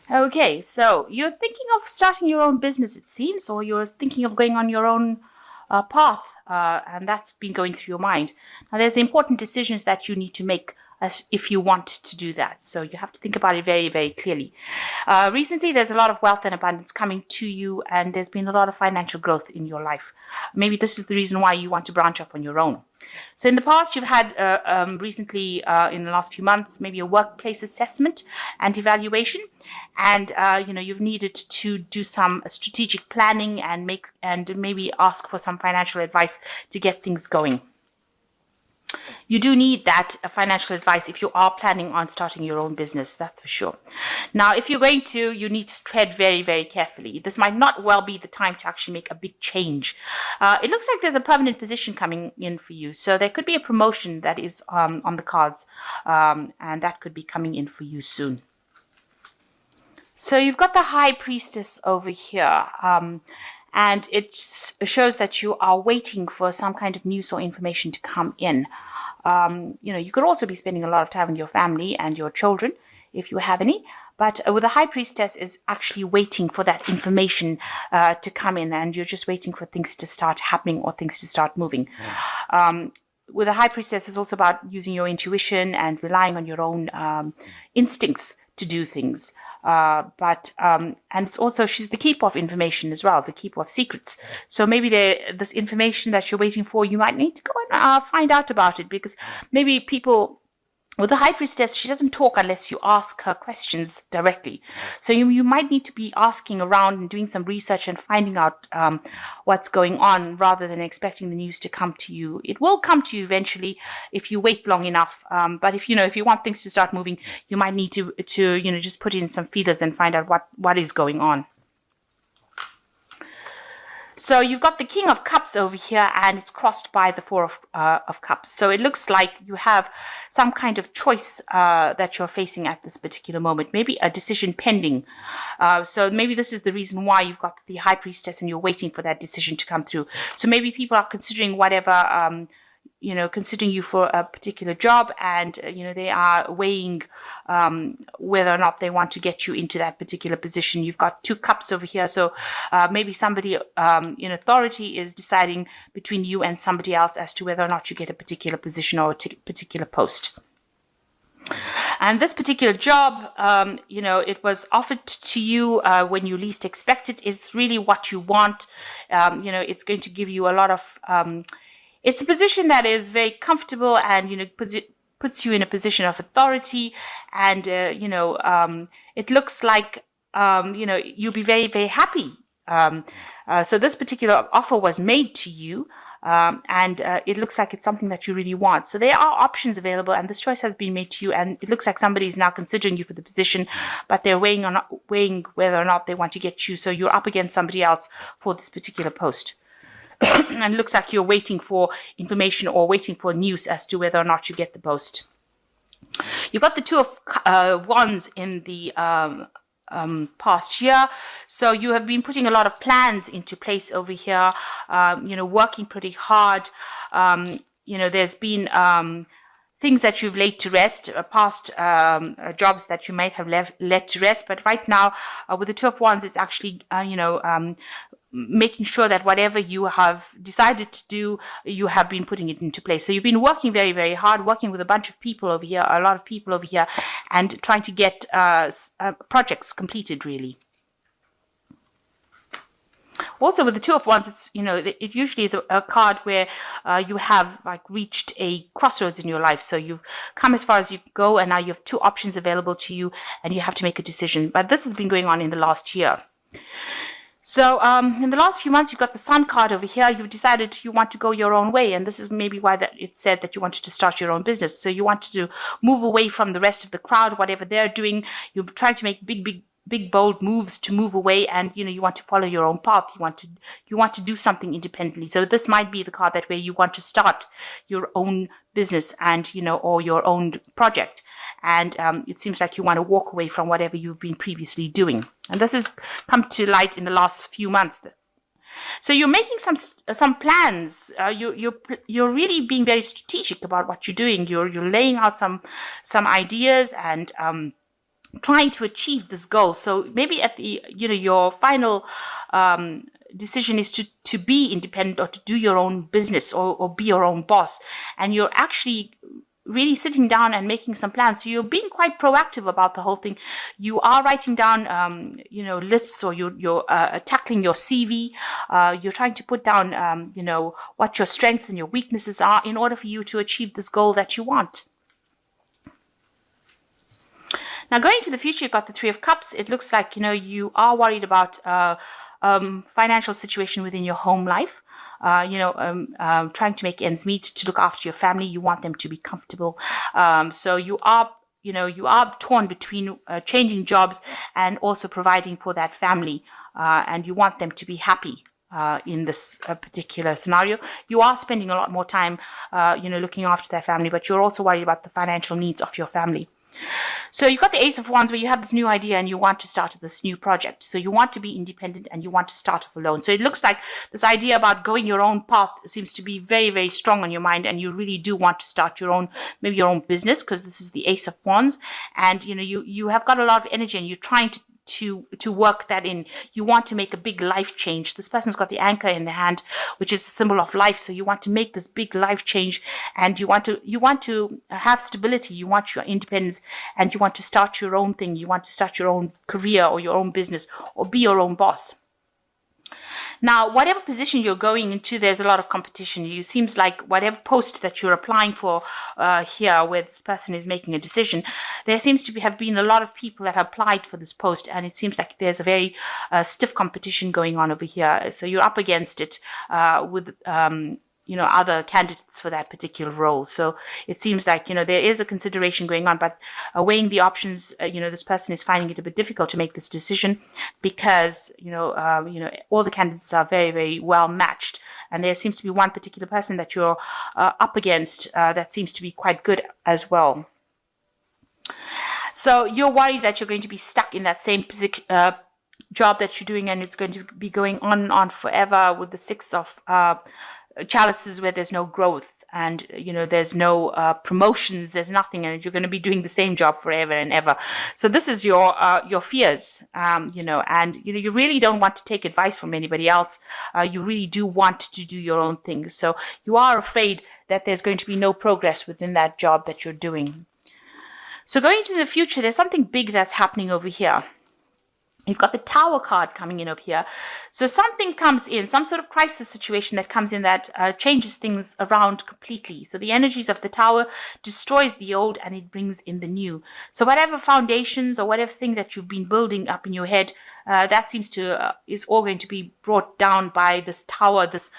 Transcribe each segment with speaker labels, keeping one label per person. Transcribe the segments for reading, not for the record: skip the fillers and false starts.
Speaker 1: Okay, so you're thinking of starting your own business, it seems, or you're thinking of going on your own path, and that's been going through your mind. Now, there's important decisions that you need to make as if you want to do that. So you have to think about it very, very clearly. Recently, there's a lot of wealth and abundance coming to you, and there's been a lot of financial growth in your life. Maybe this is the reason why you want to branch off on your own. So in the past, you've had recently, in the last few months, maybe a workplace assessment and evaluation, and you've needed to do some strategic planning and maybe ask for some financial advice to get things going. You do need that financial advice if you are planning on starting your own business, that's for sure. Now, if you're going to, you need to tread very, very carefully. This might not well be the time to actually make a big change. It looks like there's a permanent position coming in for you. So there could be a promotion that is on the cards, and that could be coming in for you soon. So you've got the High Priestess over here. And it shows that you are waiting for some kind of news or information to come in. You could also be spending a lot of time with your family and your children, if you have any. But with the High Priestess is actually waiting for that information to come in, and you're just waiting for things to start happening or things to start moving. With the High Priestess, it's also about using your intuition and relying on your own instincts to do things. And it's also, she's the keeper of information as well, the keeper of secrets. So maybe this information that you're waiting for, you might need to go and find out about it, because maybe people, with the High Priestess, she doesn't talk unless you ask her questions directly. So you might need to be asking around and doing some research and finding out what's going on, rather than expecting the news to come to you. It will come to you eventually if you wait long enough. But if you want things to start moving, you might need to just put in some feelers and find out what is going on. So you've got the King of Cups over here, and it's crossed by the Four of Cups. So it looks like you have some kind of choice that you're facing at this particular moment, maybe a decision pending. So maybe this is the reason why you've got the High Priestess and you're waiting for that decision to come through. So maybe people are considering considering you for a particular job, and they are weighing whether or not they want to get you into that particular position. You've got two cups over here, so maybe somebody in authority is deciding between you and somebody else as to whether or not you get a particular position or a particular post. And this particular job, it was offered to you when you least expect it. It's really what you want. It's going to give you a lot of it's a position that is very comfortable, and puts you in a position of authority, and it looks like you'll be very, very happy. So this particular offer was made to you, and it looks like it's something that you really want. So there are options available, and this choice has been made to you, and it looks like somebody is now considering you for the position, but they're weighing whether or not they want to get you. So you're up against somebody else for this particular post. And it looks like you're waiting for information or waiting for news as to whether or not you get the post. You've got the Two of Wands in the past year. So you have been putting a lot of plans into place over here, working pretty hard. There's been things that you've laid to rest, past jobs that you might have led to rest. But right now, with the Two of Wands, it's actually, making sure that whatever you have decided to do, you have been putting it into place. So you've been working very, very hard, working with a bunch of people over here, a lot of people over here, and trying to get projects completed, really. Also, with the Two of Wands, it's it usually is a card where you have reached a crossroads in your life. So you've come as far as you go, and now you have two options available to you, and you have to make a decision. But this has been going on in the last year. So in the last few months, you've got the Sun card over here. You've decided you want to go your own way, and this is maybe why it said that you wanted to start your own business. So you wanted to move away from the rest of the crowd, whatever they're doing. You're trying to make big, bold moves to move away, and you want to follow your own path. You want to do something independently. So this might be the card that where you want to start your own business and or your own project. And it seems like you want to walk away from whatever you've been previously doing. And this has come to light in the last few months. So you're making some plans. You're really being very strategic about what you're doing. You're laying out some ideas and trying to achieve this goal. So maybe at the, your final decision is to be independent or to do your own business or be your own boss. And you're actually really sitting down and making some plans. So you're being quite proactive about the whole thing. You are writing down, lists, or you're tackling your CV. You're trying to put down, what your strengths and your weaknesses are in order for you to achieve this goal that you want. Now, going to the future, you've got the Three of Cups. It looks like, you are worried about financial situation within your home life. Trying to make ends meet, to look after your family. You want them to be comfortable. So you are torn between changing jobs and also providing for that family. And you want them to be happy. In this particular scenario, you are spending a lot more time, looking after their family, but you're also worried about the financial needs of your family. So you've got the Ace of Wands, where you have this new idea and you want to start this new project. So you want to be independent and you want to start off alone. So it looks like this idea about going your own path seems to be very, very strong on your mind, and you really do want to start maybe your own business, because this is the Ace of Wands, and you have got a lot of energy and you're trying to work that in. You want to make a big life change. This person's got the anchor in the hand, which is the symbol of life. So you want to make this big life change, and you want to have stability. You want your independence, and you want to start your own thing. You want to start your own career or your own business or be your own boss. Now, whatever position you're going into, there's a lot of competition. It seems like whatever post that you're applying for here, where this person is making a decision, there seems to have been a lot of people that have applied for this post, and it seems like there's a very stiff competition going on over here. So you're up against it with other candidates for that particular role. So it seems like, there is a consideration going on, but weighing the options, this person is finding it a bit difficult to make this decision, because, all the candidates are very, very well matched. And there seems to be one particular person that you're up against that seems to be quite good as well. So you're worried that you're going to be stuck in that same job that you're doing, and it's going to be going on and on forever, with the Six of chalices, where there's no growth, and there's no promotions, there's nothing, and you're going to be doing the same job forever and ever. So this is your fears, and you really don't want to take advice from anybody else. You really do want to do your own thing. So you are afraid that there's going to be no progress within that job that you're doing. So going into the future, there's something big that's happening over here. You've got the Tower card coming in over here. So something comes in, some sort of crisis situation that comes in that changes things around completely. So the energies of the Tower destroys the old and it brings in the new. So whatever foundations or whatever thing that you've been building up in your head, that seems to is all going to be brought down by this Tower, this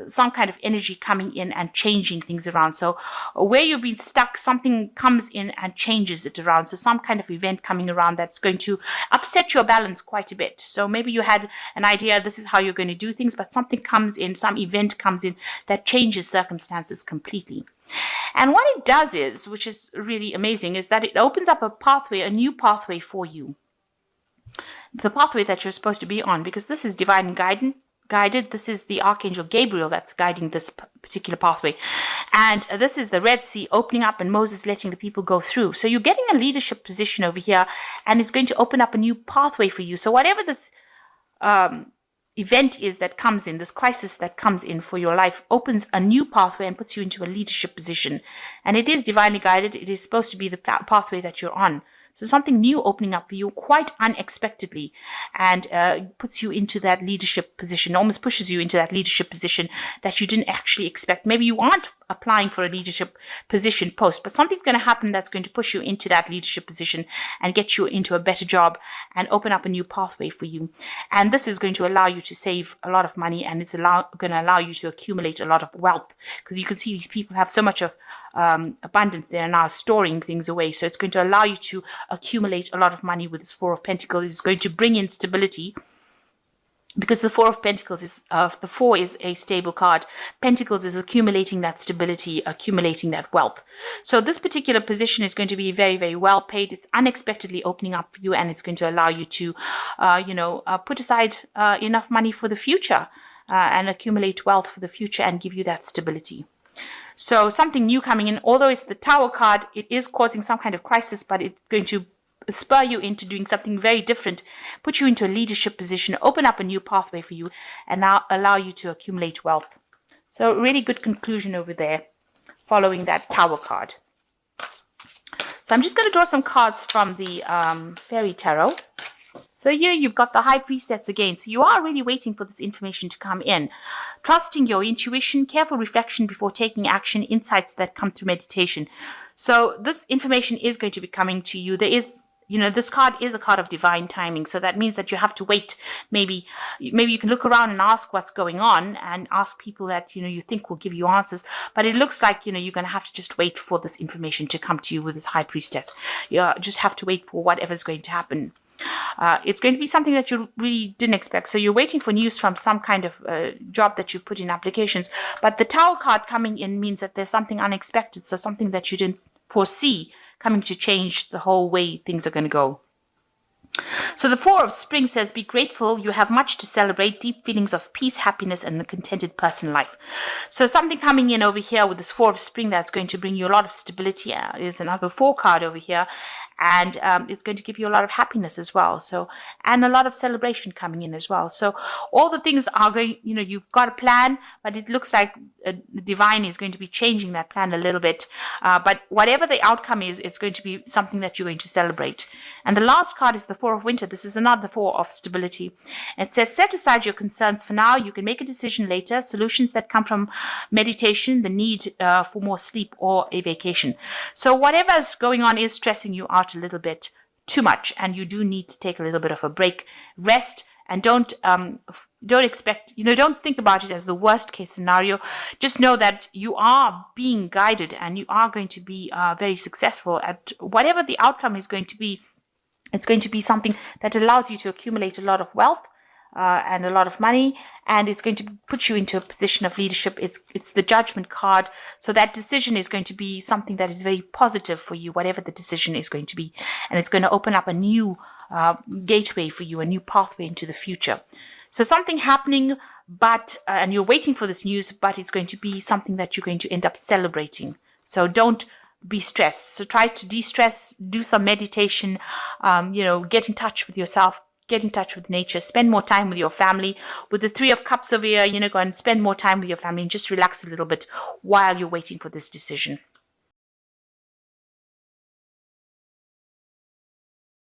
Speaker 1: some kind of energy coming in and changing things around. So where you've been stuck, something comes in and changes it around. So some kind of event coming around that's going to upset your balance quite a bit. So maybe you had an idea, this is how you're going to do things, but something comes in, some event comes in that changes circumstances completely. And what it does is, which is really amazing, is that it opens up a pathway, a new pathway for you. The pathway that you're supposed to be on, because this is divine guided. This is the Archangel Gabriel that's guiding this particular pathway. And this is the Red Sea opening up and Moses letting the people go through. So you're getting a leadership position over here, and it's going to open up a new pathway for you. So whatever this event is that comes in, this crisis that comes in for your life, opens a new pathway and puts you into a leadership position. And it is divinely guided. It is supposed to be the pathway that you're on. So something new opening up for you quite unexpectedly, and puts you into that leadership position, almost pushes you into that leadership position that you didn't actually expect. Maybe you aren't applying for a leadership position post, but something's going to happen that's going to push you into that leadership position and get you into a better job and open up a new pathway for you. And this is going to allow you to save a lot of money, and it's going to allow you to accumulate a lot of wealth, because you can see these people have so much of abundance. They are now storing things away. So it's going to allow you to accumulate a lot of money with this Four of Pentacles. It's going to bring in stability, because the Four of Pentacles is the Four is a stable card. Pentacles is accumulating that stability, accumulating that wealth. So this particular position is going to be very, very well paid. It's unexpectedly opening up for you, and it's going to allow you to put aside enough money for the future and accumulate wealth for the future and give you that stability. So something new coming in, although it's the Tower card, it is causing some kind of crisis, but it's going to spur you into doing something very different, put you into a leadership position, open up a new pathway for you, and now allow you to accumulate wealth. So really good conclusion over there, following that Tower card. So I'm just going to draw some cards from the Fairy Tarot. So here you've got the High Priestess again. So you are really waiting for this information to come in. Trusting your intuition, careful reflection before taking action, insights that come through meditation. So this information is going to be coming to you. There is, this card is a card of divine timing. So that means that you have to wait. Maybe you can look around and ask what's going on and ask people that, you think will give you answers. But it looks like, you're going to have to just wait for this information to come to you with this High Priestess. You just have to wait for whatever's going to happen. It's going to be something that you really didn't expect. So you're waiting for news from some kind of job that you've put in applications. But the Tower card coming in means that there's something unexpected. So something that you didn't foresee coming to change the whole way things are going to go. So the Four of Spring says, be grateful. You have much to celebrate, deep feelings of peace, happiness, and a contented personal life. So something coming in over here with this Four of Spring that's going to bring you a lot of stability. There's another 4 card over here. And it's going to give you a lot of happiness as well. So, and a lot of celebration coming in as well. So all the things are going, you've got a plan, but it looks like the divine is going to be changing that plan a little bit. But whatever the outcome is, it's going to be something that you're going to celebrate. And the last card is the Four of Winter. This is another 4 of stability. It says, set aside your concerns for now. You can make a decision later. Solutions that come from meditation, the need for more sleep, or a vacation. So whatever is going on is stressing you out a little bit too much, and you do need to take a little bit of a break, rest, and don't expect, don't think about it as the worst case scenario. Just know that you are being guided and you are going to be very successful at whatever the outcome is going to be. It's going to be something that allows you to accumulate a lot of wealth and a lot of money, and it's going to put you into a position of leadership. It's the Judgment card. So that decision is going to be something that is very positive for you, whatever the decision is going to be. And it's going to open up a new gateway for you, a new pathway into the future. So something happening, but and you're waiting for this news, but it's going to be something that you're going to end up celebrating. So don't be stressed. So try to de-stress, do some meditation, get in touch with yourself, get in touch with nature, spend more time with your family. With the 3 of Cups over here, go and spend more time with your family and just relax a little bit while you're waiting for this decision.